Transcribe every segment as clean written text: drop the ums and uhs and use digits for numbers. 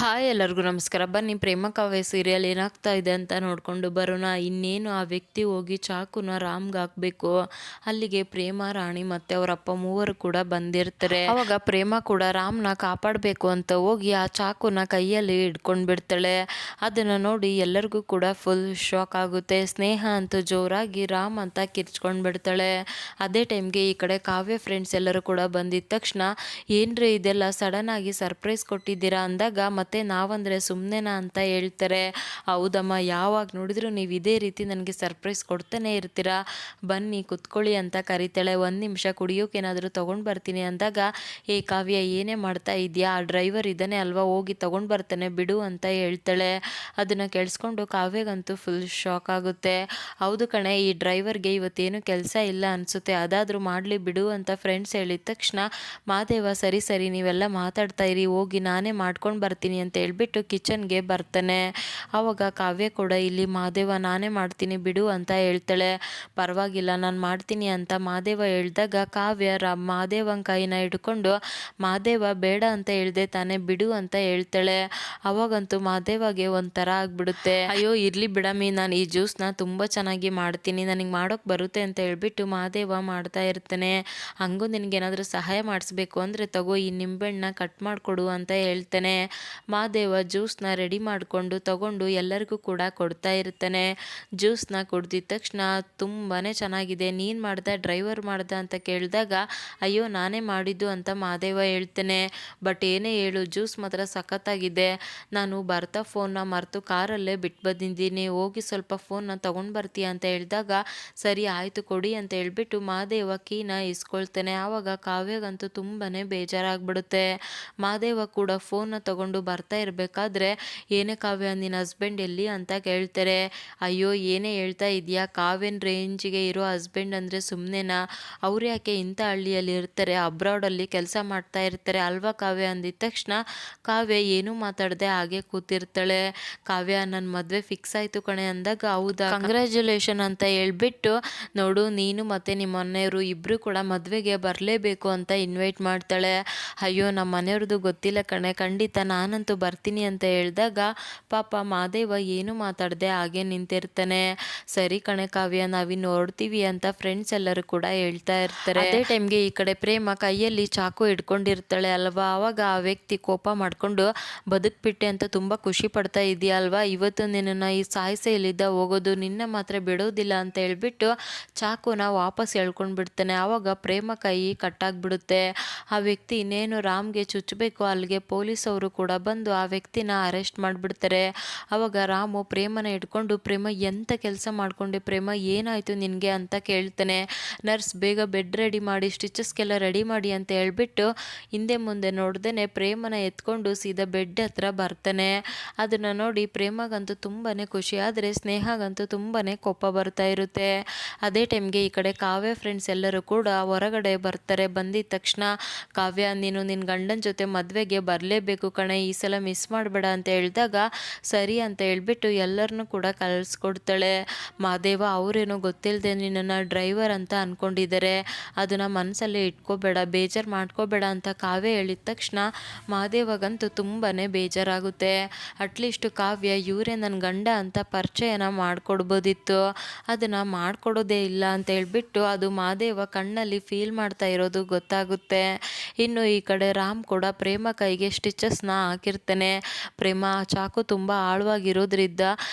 Hi ಎಲ್ಲರಿಗೂ ನಮಸ್ಕಾರ. ಬನ್ನಿ ಪ್ರೇಮ ಕಾವ್ಯ ಸೀರಿಯಲ್ ಏನಾಗ್ತಾ ಇದೆ ಅಂತ ನೋಡ್ಕೊಂಡು ಬರೋಣ. ಇನ್ನೇನು ಆ ವ್ಯಕ್ತಿ ಹೋಗಿ ಚಾಕುನ ರಾಮ್ಗೆ ಹಾಕ್ಬೇಕು. ಅಲ್ಲಿಗೆ ಪ್ರೇಮ, ರಾಣಿ ಮತ್ತೆ ಅವರ ಅಪ್ಪ ಮೂವರು ಕೂಡ ಬಂದಿರ್ತಾರೆ. ಅವಾಗ ಪ್ರೇಮ ಕೂಡ ರಾಮ್ನ ಕಾಪಾಡಬೇಕು ಅಂತ ಹೋಗಿ ಆ ಚಾಕುನ ಕೈಯಲ್ಲಿ ಹಿಡ್ಕೊಂಡು ಬಿಡ್ತಾಳೆ. ಅದನ್ನ ನೋಡಿ ಎಲ್ಲರಿಗೂ ಕೂಡ ಫುಲ್ ಶಾಕ್ ಆಗುತ್ತೆ. ಸ್ನೇಹ ಅಂತೂ ಜೋರಾಗಿ ರಾಮ್ ಅಂತ ಕಿರ್ಚ್ಕೊಂಡು ಬಿಡ್ತಾಳೆ. ಅದೇ ಟೈಮ್ಗೆ ಈ ಕಡೆ ಕಾವ್ಯ ಫ್ರೆಂಡ್ಸ್ ಎಲ್ಲರೂ ಕೂಡ ಬಂದಿದ್ದ ತಕ್ಷಣ ಏನ್ರಿ ಇದೆಲ್ಲ ಸಡನ್ ಆಗಿ ಸರ್ಪ್ರೈಸ್ ಕೊಟ್ಟಿದ್ದೀರಾ ಅಂದಾಗ ಮತ್ತೆ ನಾವಂದರೆ ಸುಮ್ಮನೆನಾ ಅಂತ ಹೇಳ್ತಾರೆ. ಹೌದಮ್ಮ, ಯಾವಾಗ ನೋಡಿದ್ರು ನೀವು ಇದೇ ರೀತಿ ನನಗೆ ಸರ್ಪ್ರೈಸ್ ಕೊಡ್ತಾನೆ ಇರ್ತೀರಾ, ಬನ್ನಿ ಕುತ್ಕೊಳ್ಳಿ ಅಂತ ಕರಿತಾಳೆ. ಒಂದು ನಿಮಿಷ ಕುಡಿಯೋಕೆ ಏನಾದರೂ ತೊಗೊಂಡು ಬರ್ತೀನಿ ಅಂದಾಗ, ಏ ಕಾವ್ಯ ಏನೇ ಮಾಡ್ತಾ ಇದೆಯಾ, ಆ ಡ್ರೈವರ್ ಇದ್ದಾನೆ ಅಲ್ವಾ, ಹೋಗಿ ತೊಗೊಂಡು ಬರ್ತಾನೆ ಬಿಡು ಅಂತ ಹೇಳ್ತಾಳೆ. ಅದನ್ನು ಕೇಳಿಸ್ಕೊಂಡು ಕಾವ್ಯಗಂತೂ ಫುಲ್ ಶಾಕ್ ಆಗುತ್ತೆ. ಹೌದು ಕಣೆ, ಈ ಡ್ರೈವರ್ಗೆ ಇವತ್ತೇನು ಕೆಲಸ ಇಲ್ಲ ಅನಿಸುತ್ತೆ, ಅದಾದರೂ ಮಾಡಲಿ ಬಿಡು ಅಂತ ಫ್ರೆಂಡ್ಸ್ ಹೇಳಿದ ತಕ್ಷಣ ಮಾದೇವ ಸರಿ ಸರಿ ನೀವೆಲ್ಲ ಮಾತಾಡ್ತಾ ಇರಿ, ಹೋಗಿ ನಾನೇ ಮಾಡ್ಕೊಂಡು ಬರ್ತೀನಿ ಅಂತ ಹೇಳ್ಬಿಟ್ಟು ಕಿಚನ್ಗೆ ಬರ್ತಾನೆ. ಆವಾಗ ಕಾವ್ಯ ಕೂಡ ಇಲ್ಲಿ ಮಾದೇವ ನಾನೇ ಮಾಡ್ತೀನಿ ಬಿಡು ಅಂತ ಹೇಳ್ತಾಳೆ. ಪರವಾಗಿಲ್ಲ ನಾನು ಮಾಡ್ತೀನಿ ಅಂತ ಮಾದೇವ ಹೇಳಿದಾಗ ಕಾವ್ಯ ಮಾದೇವನ ಕೈನ ಹಿಡ್ಕೊಂಡು ಮಾದೇವ ಬೇಡ ಅಂತ ಹೇಳ್ದೆ ತಾನೇ ಬಿಡು ಅಂತ ಹೇಳ್ತಾಳೆ. ಅವಾಗಂತೂ ಮಾದೇವಗೆ ಒಂಥರ ಆಗ್ಬಿಡುತ್ತೆ. ಅಯ್ಯೋ ಇರ್ಲಿ ಬಿಡಮ್ಮಿ, ನಾನು ಈ ಜ್ಯೂಸ್ನ ತುಂಬ ಚೆನ್ನಾಗಿ ಮಾಡ್ತೀನಿ, ನನಗೆ ಮಾಡೋಕೆ ಬರುತ್ತೆ ಅಂತ ಹೇಳ್ಬಿಟ್ಟು ಮಾದೇವ ಮಾಡ್ತಾ ಇರ್ತಾನೆ. ಹಂಗೂ ನಿನಗೇನಾದರೂ ಸಹಾಯ ಮಾಡಿಸ್ಬೇಕು ಅಂದರೆ ತಗೋ ಈ ನಿಂಬೆಹಣ್ಣನ್ನ ಕಟ್ ಮಾಡಿಕೊಡು ಅಂತ ಹೇಳ್ತಾನೆ. ಮಾದೇವ ಜ್ಯೂಸ್ನ ರೆಡಿ ಮಾಡಿಕೊಂಡು ತಗೊಂಡು ಎಲ್ಲರಿಗೂ ಕೂಡ ಕೊಡ್ತಾ ಇರ್ತಾನೆ. ಜ್ಯೂಸ್ನ ಕುಡ್ದಿದ ತಕ್ಷಣ ತುಂಬಾ ಚೆನ್ನಾಗಿದೆ, ನೀನು ಮಾಡ್ದೆ ಡ್ರೈವರ್ ಮಾಡ್ದೆ ಅಂತ ಕೇಳಿದಾಗ ಅಯ್ಯೋ ನಾನೇ ಮಾಡಿದ್ದು ಅಂತ ಮಾದೇವ ಹೇಳ್ತಾನೆ. ಬಟ್ ಏನೇ ಹೇಳು ಜ್ಯೂಸ್ ಮಾತ್ರ ಸಖತ್ತಾಗಿದೆ, ನಾನು ಬರ್ತಾ ಫೋನ್ನ ಮರೆತು ಕಾರಲ್ಲೇ ಬಿಟ್ಟು ಬಂದಿದ್ದೀನಿ, ಹೋಗಿ ಸ್ವಲ್ಪ ಫೋನ್ನ ತೊಗೊಂಡು ಬರ್ತೀಯ ಅಂತ ಹೇಳಿದಾಗ ಸರಿ ಆಯಿತು ಕೊಡಿ ಅಂತ ಹೇಳ್ಬಿಟ್ಟು ಮಾದೇವ ಕೀನ ಇಸ್ಕೊಳ್ತಾನೆ. ಆವಾಗ ಕಾವ್ಯಗಂತೂ ತುಂಬಾ ಬೇಜಾರಾಗ್ಬಿಡುತ್ತೆ. ಮಾದೇವ ಕೂಡ ಫೋನ್ನ ತಗೊಂಡು ಬರ್ತಾ ಇರಬೇಕಾದ್ರೆ ಏನೇ ಕಾವ್ಯ ನಿನ್ನ ಹಸ್ಬೆಂಡ್ ಎಲ್ಲಿ ಅಂತ ಕೇಳ್ತಾರೆ. ಅಯ್ಯೋ ಏನೇ ಹೇಳ್ತಾ ಇದೆಯಾ, ಕಾವ್ಯನ ರೇಂಜಿಗೆ ಇರೋ ಹಸ್ಬೆಂಡ್ ಅಂದರೆ ಸುಮ್ಮನೆನಾ, ಅವ್ರು ಯಾಕೆ ಇಂಥ ಹಳ್ಳಿಯಲ್ಲಿ ಇರ್ತಾರೆ, ಅಬ್ರಾಡಲ್ಲಿ ಕೆಲಸ ಮಾಡ್ತಾ ಇರ್ತಾರೆ ಅಲ್ವಾ ಕಾವ್ಯ ಅಂದಿದ ತಕ್ಷಣ ಕಾವ್ಯ ಏನೂ ಮಾತಾಡದೆ ಹಾಗೆ ಕೂತಿರ್ತಾಳೆ. ಕಾವ್ಯ ನನ್ನ ಮದುವೆ ಫಿಕ್ಸ್ ಆಯಿತು ಕಣೆ ಅಂದಾಗ ಹೌದಾ ಕಂಗ್ರ್ಯಾಚುಲೇಷನ್ ಅಂತ ಹೇಳ್ಬಿಟ್ಟು ನೋಡು ನೀನು ಮತ್ತು ನಿಮ್ಮ ಮನೆಯವರು ಇಬ್ಬರು ಕೂಡ ಮದುವೆಗೆ ಬರಲೇಬೇಕು ಅಂತ ಇನ್ವೈಟ್ ಮಾಡ್ತಾಳೆ. ಅಯ್ಯೋ ನಮ್ಮ ಮನೆಯವ್ರದ್ದು ಗೊತ್ತಿಲ್ಲ ಕಣೆ, ಖಂಡಿತ ನಾನಂತೂ ಬರ್ತೀನಿ ಅಂತ ಹೇಳಿದಾಗ ಪಾಪ ಮಾದೇವ ಏನು ಮಾತಾಡದೆ ಹಾಗೆ ನಿಂತಿರ್ತಾನೆ. ಸರಿ ಕಣೆ ಕಾವ್ಯ ನಾವಿನ್ನು ನೋಡ್ತೀವಿ ಅಂತ ಫ್ರೆಂಡ್ಸ್ ಎಲ್ಲರೂ ಕೂಡ ಹೇಳ್ತಾ ಇರ್ತಾರೆ. ಅದೇ ಟೈಮ್ಗೆ ಈ ಕಡೆ ಪ್ರೇಮ ಕೈಯಲ್ಲಿ ಚಾಕು ಹಿಡ್ಕೊಂಡಿರ್ತಾಳೆ ಅಲ್ವಾ. ಆವಾಗ ಆ ವ್ಯಕ್ತಿ ಕೋಪ ಮಾಡ್ಕೊಂಡು ಬದುಕ್ಬಿಟ್ಟೆ ಅಂತ ತುಂಬ ಖುಷಿ ಪಡ್ತಾ ಇದೆಯಾ ಅಲ್ವಾ, ಇವತ್ತು ನಿನ್ನನ್ನು ಈ ಸಾಯಿಸೆ ಇಲ್ಲಿದ್ದ ಹೋಗೋದು, ನಿನ್ನ ಮಾತ್ರ ಬಿಡೋದಿಲ್ಲ ಅಂತ ಹೇಳ್ಬಿಟ್ಟು ಚಾಕುನ ವಾಪಸ್ ಎಳ್ಕೊಂಡು ಬಿಡ್ತಾನೆ. ಆವಾಗ ಪ್ರೇಮ ಕೈ ಕಟ್ಟಾಗ್ಬಿಡುತ್ತೆ. ಆ ವ್ಯಕ್ತಿ ಇನ್ನೇನು ರಾಮ್ಗೆ ಚುಚ್ಚಬೇಕು, ಅಲ್ಲಿಗೆ ಪೊಲೀಸ್ ಅವರು ಕೂಡ ಬಂದು ಆ ವ್ಯಕ್ತಿನ ಅರೆಸ್ಟ್ ಮಾಡಿಬಿಡ್ತಾರೆ. ಆವಾಗ ರಾಮು ಪ್ರೇಮನ ಹಿಡ್ಕೊಂಡು ಪ್ರೇಮ ಎಂಥ ಕೆಲಸ ಮಾಡಿಕೊಂಡೆ ಪ್ರೇಮ, ಏನಾಯಿತು ನಿನಗೆ ಅಂತ ಕೇಳ್ತಾನೆ. ನರ್ಸ್ ಬೇಗ ಬೆಡ್ ರೆಡಿ ಮಾಡಿ ಸ್ಟಿಚಸ್ಗೆಲ್ಲ ರೆಡಿ ಮಾಡಿ ಅಂತ ಹೇಳ್ಬಿಟ್ಟು ಹಿಂದೆ ಮುಂದೆ ನೋಡ್ದೇ ಪ್ರೇಮನ ಎತ್ಕೊಂಡು ಸೀದಾ ಬೆಡ್ ಹತ್ರ ಬರ್ತಾನೆ. ಅದನ್ನು ನೋಡಿ ಪ್ರೇಮಗಂತೂ ತುಂಬಾ ಖುಷಿ, ಆದರೆ ಸ್ನೇಹಗಂತೂ ತುಂಬಾ ಕೋಪ ಬರ್ತಾ ಇರುತ್ತೆ. ಅದೇ ಟೈಮ್ಗೆ ಈ ಕಡೆ ಕಾವ್ಯ ಫ್ರೆಂಡ್ಸ್ ಎಲ್ಲರೂ ಕೂಡ ಹೊರಗಡೆ ಬರ್ತಾರೆ. ಬಂದಿದ ತಕ್ಷಣ ಕಾವ್ಯ ನೀನು ನಿನ್ನ ಗಂಡನ ಜೊತೆ ಮದುವೆಗೆ ಬರಲೇಬೇಕು ಕಣೆ, ಈ ಸಲ ಮಿಸ್ ಮಾಡಬೇಡ ಅಂತ ಹೇಳಿದಾಗ ಸರಿ ಅಂತ ಹೇಳ್ಬಿಟ್ಟು ಎಲ್ಲರನ್ನೂ ಕೂಡ ಕಳಿಸ್ಕೊಡ್ತಾಳೆ. ಮಾದೇವ ಅವರೇನೋ ಗೊತ್ತಿಲ್ಲದೆ ನಿನ್ನನ್ನು ಡ್ರೈವರ್ ಅಂತ ಅಂದ್ಕೊಂಡಿದ್ದಾರೆ, ಅದನ್ನು ಮನಸ್ಸಲ್ಲೇ ಇಟ್ಕೋಬೇಡ, ಬೇಜಾರು ಮಾಡ್ಕೋಬೇಡ ಅಂತ ಕಾವ್ಯ ಹೇಳಿದ ತಕ್ಷಣ ಮಾದೇವಗಂತೂ ತುಂಬಾ ಬೇಜಾರಾಗುತ್ತೆ. ಅಟ್ಲೀಸ್ಟ್ ಕಾವ್ಯ ಇವರೇ ನನ್ನ ಗಂಡ ಅಂತ ಪರಿಚಯನ ಮಾಡಿಕೊಡ್ಬೋದಿತ್ತು, ಅದನ್ನು ಮಾಡಿಕೊಡೋದೇ ಇಲ್ಲ ಅಂತ ಹೇಳ್ಬಿಟ್ಟು ಅದು ಮಾದೇವ ಕಣ್ಣಲ್ಲಿ ಫೀಲ್ ಮಾಡ್ತಾ ಇರೋದು ಗೊತ್ತಾಗುತ್ತೆ. ಇನ್ನು ಈ ಕಡೆ ರಾಮ್ ಕೂಡ ಪ್ರೇಮ ಕೈಗೆ ಸ್ಟಿಚಸ್ನ ಹಾಕಿರ್ತಾನೆ. ಪ್ರೇಮ ಚಾಕು ತುಂಬ ಆಳವಾಗಿರೋದ್ರಿಂದ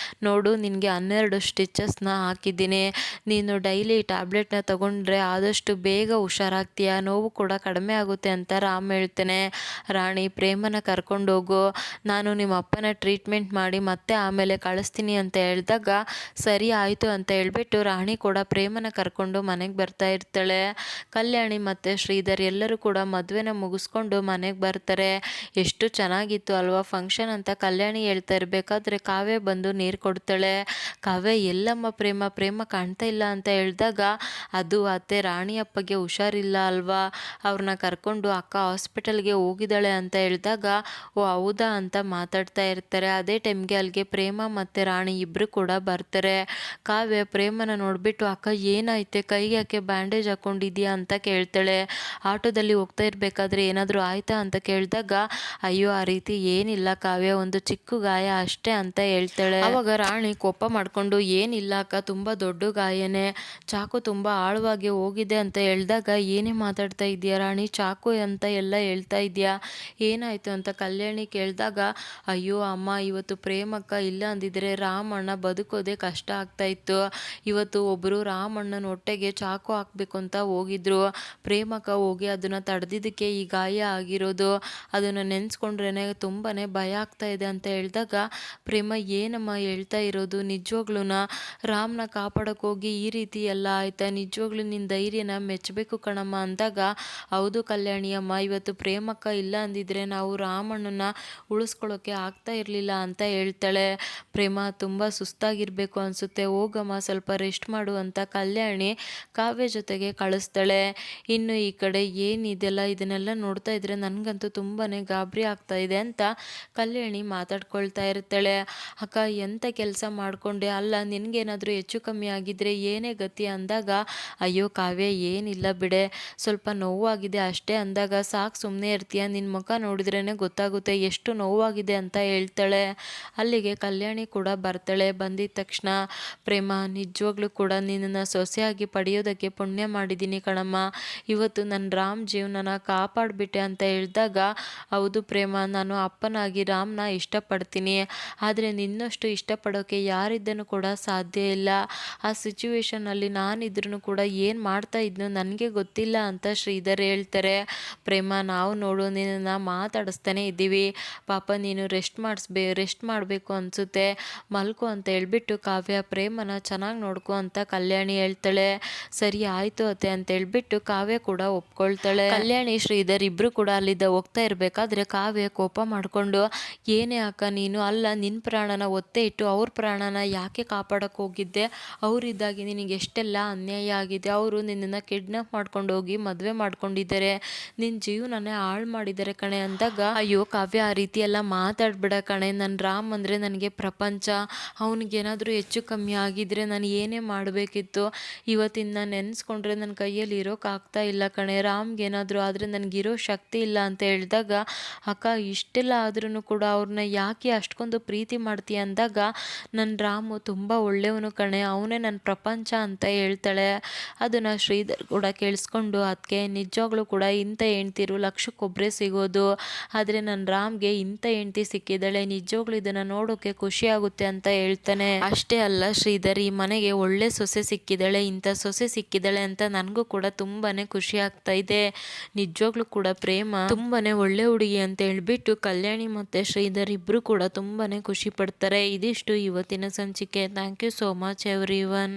ನೋಡು ನಿನಗೆ 12 ಸ್ಟಿಚಸ್ನ ಹಾಕಿದ್ದೀನಿ, ನೀನು ಡೈಲಿ ಟ್ಯಾಬ್ಲೆಟ್ನ ತಗೊಂಡ್ರೆ ಆದಷ್ಟು ಬೇಗ ಹುಷಾರಾಗ್ತೀಯ, ನೋವು ಕೂಡ ಕಡಿಮೆ ಆಗುತ್ತೆ ಅಂತ ರಾಮ್ ಹೇಳ್ತಾನೆ. ರಾಣಿ ಪ್ರೇಮನ ಕರ್ಕೊಂಡೋಗು, ನಾನು ನಿಮ್ಮ ಅಪ್ಪನ ಟ್ರೀಟ್ಮೆಂಟ್ ಮಾಡಿ ಮತ್ತೆ ಆಮೇಲೆ ಕಳಿಸ್ತೀನಿ ಅಂತ ಹೇಳಿದಾಗ ಸರಿ ಆಯಿತು ಅಂತ ಹೇಳ್ಬಿಟ್ಟು ರಾಣಿ ಕೂಡ ಪ್ರೇಮನ ಕರ್ಕೊಂಡು ಮನೆಗೆ ಬರ್ತಾ ಇರ್ತಾಳೆ. ಕಲ್ಯಾಣಿ ಮತ್ತು ಶ್ರೀಧರ್ ಎಲ್ಲರೂ ಕೂಡ ಮದುವೆನ ಮುಗಿಸ್ಕೊಂಡು ಮನೆಗೆ ಬರ್ತಾರೆ. ಎಷ್ಟು ಚೆನ್ನಾಗಿತ್ತು ಅಲ್ವಾ ಫಂಕ್ಷನ್ ಅಂತ ಕಲ್ಯಾಣಿ ಹೇಳ್ತಾ ಇರಬೇಕಾದ್ರೆ ಕಾವ್ಯ ಬಂದು ನೀರು ಕೊಡ್ತಾಳೆ. ಕಾವ್ಯ ಎಲ್ಲಮ್ಮ ಪ್ರೇಮ, ಪ್ರೇಮ ಕಾಣ್ತಾ ಇಲ್ಲ ಅಂತ ಹೇಳಿದಾಗ ಅದು ಅತ್ತೆ ರಾಣಿಯಪ್ಪಗೆ ಹುಷಾರಿಲ್ಲ ಅಲ್ವಾ, ಅವ್ರನ್ನ ಕರ್ಕೊಂಡು ಅಕ್ಕ ಹಾಸ್ಪಿಟಲ್ಗೆ ಹೋಗಿದ್ದಾಳೆ ಅಂತ ಹೇಳಿದಾಗ ಓ ಹೌದಾ ಅಂತ ಮಾತಾಡ್ತಾ ಇರ್ತಾರೆ. ಅದೇ ಟೈಮ್ಗೆ ಅಲ್ಲಿಗೆ ಪ್ರೇಮ ಮತ್ತು ರಾಣಿ ಇಬ್ಬರು ಕೂಡ ಬರ್ತಾರೆ. ಕಾವ್ಯ ಪ್ರೇಮನ ನೋಡಿಬಿಟ್ಟು ಅಕ್ಕ ಏನಾಯ್ತೆ, ಕೈಗೆ ಯಾಕೆ ಬ್ಯಾಂಡೇಜ್ ಹಾಕ್ಕೊಂಡಿದ್ಯಾ ಅಂತ ಕೇಳ್ತಾಳೆ. ಆಟೋದಲ್ಲಿ ಹೋಗ್ತಾ ಇರಬೇಕಾದ್ರೆ ಏನಾದರೂ ಆಯ್ತಾ ಅಂತ ಕೇಳಿದಾಗ ಅಯ್ಯೋ ಆ ರೀತಿ ಏನಿಲ್ಲ ಕಾವ್ಯ, ಒಂದು ಚಿಕ್ಕ ಗಾಯ ಅಷ್ಟೇ ಅಂತ ಹೇಳ್ತಾಳೆ. ಅವಾಗ ರಾಣಿ ಕೋಪ ಮಾಡ್ಕೊಂಡು ಏನಿಲ್ಲ ಅಕ್ಕ, ತುಂಬಾ ದೊಡ್ಡ ಗಾಯನೇ, ಚಾಕು ತುಂಬಾ ಆಳವಾಗಿ ಹೋಗಿದೆ ಅಂತ ಹೇಳಿದಾಗ ಏನೇ ಮಾತಾಡ್ತಾ ಇದೀಯ ರಾಣಿ, ಚಾಕು ಅಂತ ಎಲ್ಲ ಹೇಳ್ತಾ ಇದೆಯಾ, ಏನಾಯ್ತು ಅಂತ ಕಲ್ಯಾಣಿ ಕೇಳಿದಾಗ, ಅಯ್ಯೋ ಅಮ್ಮ, ಇವತ್ತು ಪ್ರೇಮಕ್ಕ ಇಲ್ಲ ಅಂದಿದ್ರೆ ರಾಮಣ್ಣ ಬದುಕೋದೇ ಕಷ್ಟ ಆಗ್ತಾ ಇತ್ತು. ಇವತ್ತು ಒಬ್ಬರು ರಾಮಣ್ಣನ ಹೊಟ್ಟೆಗೆ ಚಾಕು ಹಾಕ್ಬೇಕು ಅಂತ ಹೋಗಿದ್ರು. ಪ್ರೇಮಕ್ಕ ಹೋಗಿ ಅದನ್ನ ತಡೆದಿದ್ದಕ್ಕೆ ಈ ಗಾಯ ಆಗಿರೋದು. ಅದನ್ನು ನೆನೆಸ್ಕೊಂಡ್ರೇನೆ ತುಂಬಾನೇ ಭಯ ಆಗ್ತಾ ಇದೆ ಅಂತ ಹೇಳಿದಾಗ, ಪ್ರೇಮ ಏನಮ್ಮ ಹೇಳ್ತಾ ಇರೋದು, ನಿಜವಾಗ್ಲೂನ ರಾಮ್ನ ಕಾಪಾಡಕ್ ಹೋಗಿ ಈ ರೀತಿ ಎಲ್ಲ ಆಯ್ತಾ, ನಿಜವಾಗ್ಲೂ ನಿನ್ನ ಧೈರ್ಯನ ಮೆಚ್ಚಬೇಕು ಕಣಮ್ಮ ಅಂದಾಗ, ಹೌದು ಕಲ್ಯಾಣಿ ಅಮ್ಮ, ಇವತ್ತು ಪ್ರೇಮಕ್ಕ ಇಲ್ಲ ಅಂದಿದ್ರೆ ನಾವು ರಾಮಣ್ಣನ ಉಳಿಸ್ಕೊಳ್ಳೋಕೆ ಆಗ್ತಾ ಇರಲಿಲ್ಲ ಅಂತ ಹೇಳ್ತಾಳೆ. ಪ್ರೇಮ ತುಂಬ ಸುಸ್ತಾಗಿರ್ಬೇಕು ಅನಿಸುತ್ತೆ, ಹೋಗಮ್ಮ ಸ್ವಲ್ಪ ರೆಸ್ಟ್ ಮಾಡು ಅಂತ ಕಲ್ಯಾಣಿ ಕಾವ್ಯ ಜೊತೆಗೆ ಕಳಿಸ್ತಾಳೆ. ಇನ್ನು ಈ ಕಡೆ ಏನಿದೆಲ್ಲ ಇದನ್ನೆಲ್ಲ ನೋಡ್ತಾ ಇದ್ರೆ ನನಗಂತೂ ತುಂಬಾ ಗಾಬರಿ ಆಗ್ತಾ ಇದೆ ಅಂತ ಕಲ್ಯಾಣಿ ಮಾತಾಡ್ಕೊಳ್ತಾ ಇರ್ತಾಳೆ. ಅಕ್ಕ ಎಂಥ ಕೆಲಸ ಮಾಡಿಕೊಂಡೆ, ಅಲ್ಲ ನಿನಗೇನಾದರೂ ಹೆಚ್ಚು ಕಮ್ಮಿ ಆಗಿದ್ರೆ ಏನೇ ಗತಿ ಅಂದಾಗ, ಅಯ್ಯೋ ಕಾವ್ಯ ಏನಿಲ್ಲ ಬಿಡೆ, ಸ್ವಲ್ಪ ನೋವಾಗಿದೆ ಅಷ್ಟೇ ಅಂದಾಗ, ಸಾಕು ಸುಮ್ಮನೆ ಇರ್ತೀಯ, ನಿನ್ನ ಮುಖ ನೋಡಿದ್ರೇ ಗೊತ್ತಾಗುತ್ತೆ ಎಷ್ಟು ನೋವಾಗಿದೆ ಅಂತ ಹೇಳ್ತಾಳೆ. ಅಲ್ಲಿಗೆ ಕಲ್ಯಾಣಿ ಕೂಡ ಬರ್ತಾಳೆ. ಬಂದಿದ ತಕ್ಷಣ, ಪ್ರೇಮ ನಿಜವಾಗ್ಲೂ ಕೂಡ ನಿನ್ನನ್ನು ಸೊಸೆಯಾಗಿ ಪಡೆಯೋದಕ್ಕೆ ಪುಣ್ಯ ಮಾಡಿದ್ದೀನಿ ಕಣಮ್ಮ, ಇವತ್ತು ನನ್ನ ರಾಮ್ ಜೀವನನ ಕಾಪಾಡಿಬಿಟ್ಟೆ ಅಂತ ಹೇಳಿದಾಗ, ಹೌದು ಪ್ರೇಮ, ನಾನು ಅಪ್ಪನಾಗಿ ರಾಮ್ನ ಇಷ್ಟಪಡ್ತೀನಿ, ಆದರೆ ನಿನ್ನಷ್ಟು ಇಷ್ಟಪಡೋಕ್ಕೆ ಯಾರಿದ್ದನು ಕೂಡ ಸಾಧ್ಯ ಇಲ್ಲ. ಆ ಸಿಚುವೇಶನಲ್ಲಿ ನಾನಿದ್ರೂ ಕೂಡ ಏನು ಮಾಡ್ತಾ ಇದ್ನೋ ನನಗೆ ಗೊತ್ತಿಲ್ಲ ಅಂತ ಶ್ರೀಧರ್ ಹೇಳ್ತಾರೆ. ಪ್ರೇಮ, ನಾವು ನೋಡು ನಿನ್ನನ್ನು ಮಾತಾಡಿಸ್ತಾನೆ ಇದ್ದೀವಿ, ಪಾಪ ನೀನು ರೆಸ್ಟ್ ಮಾಡಬೇಕು ಅನಿಸುತ್ತೆ, ಮಲ್ಕೋ ಅಂತ ಹೇಳ್ಬಿಟ್ಟು ಕಾವ್ಯ ಪ್ರೇಮನ ಚೆನ್ನಾಗಿ ನೋಡ್ಕೊ ಅಂತ ಕಲ್ಯಾಣಿ ಹೇಳ್ತಾಳೆ. ಸರಿ ಆಯಿತು ಅತ್ತೆ ಅಂತ ಹೇಳ್ಬಿಟ್ಟು ಕಾವ್ಯ ಕೂಡ ಒಪ್ಕೊಳ್ತಾಳೆ. ಕಲ್ಯಾಣಿ ಶ್ರೀಧರ್ ಇಬ್ಬರು ಕೂಡ ಅಲ್ಲಿದ್ದ ಹೋಗ್ತಾ ಇರಬೇಕಾದ್ರೆ ಕಾವ್ಯ ಕೋಪ ಮಾಡಿಕೊಂಡು, ಏನೇ ಅಕ್ಕ ನೀನು, ಅಲ್ಲ ನಿನ್ನ ಪ್ರಾಣನ ಒತ್ತೆ ಇಟ್ಟು ಅವ್ರ ಪ್ರಾಣನ ಯಾಕೆ ಕಾಪಾಡಕ್ಕೆ ಹೋಗಿದ್ದೆ, ಅವರಿದ್ದಾಗಿ ನಿನಗೆ ಎಷ್ಟೆಲ್ಲ ಅನ್ಯಾಯ ಆಗಿದೆ, ಅವರು ನಿನ್ನನ್ನು ಕಿಡ್ನಾಪ್ ಮಾಡ್ಕೊಂಡು ಹೋಗಿ ಮದುವೆ ಮಾಡ್ಕೊಂಡಿದ್ದಾರೆ, ನಿನ್ನ ಜೀವನನೇ ಹಾಳು ಮಾಡಿದ್ದಾರೆ ಕಣೆ ಅಂದಾಗ, ಅಯ್ಯೋ ಕಾವ್ಯ ಆ ರೀತಿ ಎಲ್ಲ ಮಾತಾಡ್ಬೇಡ ಕಣೆ, ನನ್ನ ರಾಮ್ ಅಂದರೆ ನನಗೆ ಪ್ರಪಂಚ, ಅವನಿಗೇನಾದರೂ ಹೆಚ್ಚು ಕಮ್ಮಿ ಆಗಿದ್ರೆ ನಾನು ಏನೇ ಮಾಡಬೇಕಿತ್ತು, ಇವತ್ತಿನ ನೆನೆಸ್ಕೊಂಡ್ರೆ ನನ್ನ ಕೈಯಲ್ಲಿ ಇರೋಕ್ಕಾಗ್ತಾ ಇಲ್ಲ ಕಣೆ, ರಾಮ್ಗೇನಾದರೂ ಆದರೆ ನನಗಿರೋ ಶಕ್ತಿ ಇಲ್ಲ ಅಂತ ಹೇಳಿದಾಗ, ಅಕ್ಕ ಇಷ್ಟೆಲ್ಲ ಆದ್ರೂ ಕೂಡ ಅವ್ರನ್ನ ಯಾಕೆ ಅಷ್ಟೊಂದು ಪ್ರೀತಿ ಮಾಡ್ತೀಯ ಅಂದಾಗ, ನನ್ನ ರಾಮು ತುಂಬ ಒಳ್ಳೆಯವನು ಕಣೆ, ಅವನೇ ನನ್ನ ಪ್ರಪಂಚ ಅಂತ ಹೇಳ್ತಾಳೆ. ಅದನ್ನು ಶ್ರೀಧರ್ ಕೂಡ ಕೇಳಿಸ್ಕೊಂಡು, ಅದಕ್ಕೆ ನಿಜವಾಗ್ಲೂ ಕೂಡ ಇಂಥ ಹೆಂಡ್ತಿರು ಲಕ್ಷಕ್ಕೊಬ್ಬರೇ ಸಿಗೋದು, ಆದರೆ ನನ್ನ ರಾಮ್ಗೆ ಇಂಥ ಹೆಂಡ್ತಿ ಸಿಕ್ಕಿದ್ದಾಳೆ, ನಿಜವಾಗ್ಲೂ ಇದನ್ನು ನೋಡೋಕೆ ಖುಷಿ ಆಗುತ್ತೆ ಅಂತ ಹೇಳ್ತಾನೆ. ಅಷ್ಟೇ ಅಲ್ಲ ಶ್ರೀಧರ್, ಈ ಮನೆಗೆ ಒಳ್ಳೆ ಸೊಸೆ ಸಿಕ್ಕಿದ್ದಾಳೆ, ಇಂಥ ಸೊಸೆ ಸಿಕ್ಕಿದ್ದಾಳೆ ಅಂತ ನನಗೂ ಕೂಡ ತುಂಬಾನೇ ಖುಷಿ ಆಗ್ತಾ ಇದೆ, ನಿಜವಾಗ್ಲೂ ಕೂಡ ಪ್ರೇಮ ತುಂಬಾನೇ ಒಳ್ಳೆ ಹುಡುಗಿ ಅಂತ ಹೇಳ್ಬಿಟ್ಟು ಕಲ್ಯಾಣಿ ಮತ್ತೆ ಶ್ರೀಧರ್ ಇಬ್ರು ಕೂಡ ತುಂಬಾನೇ ಖುಷಿ ಪಡ್ತಾರೆ. ಇದಿಷ್ಟು ಇವತ್ತಿನ ಸಂಚಿಕೆ. Thank you so much every one.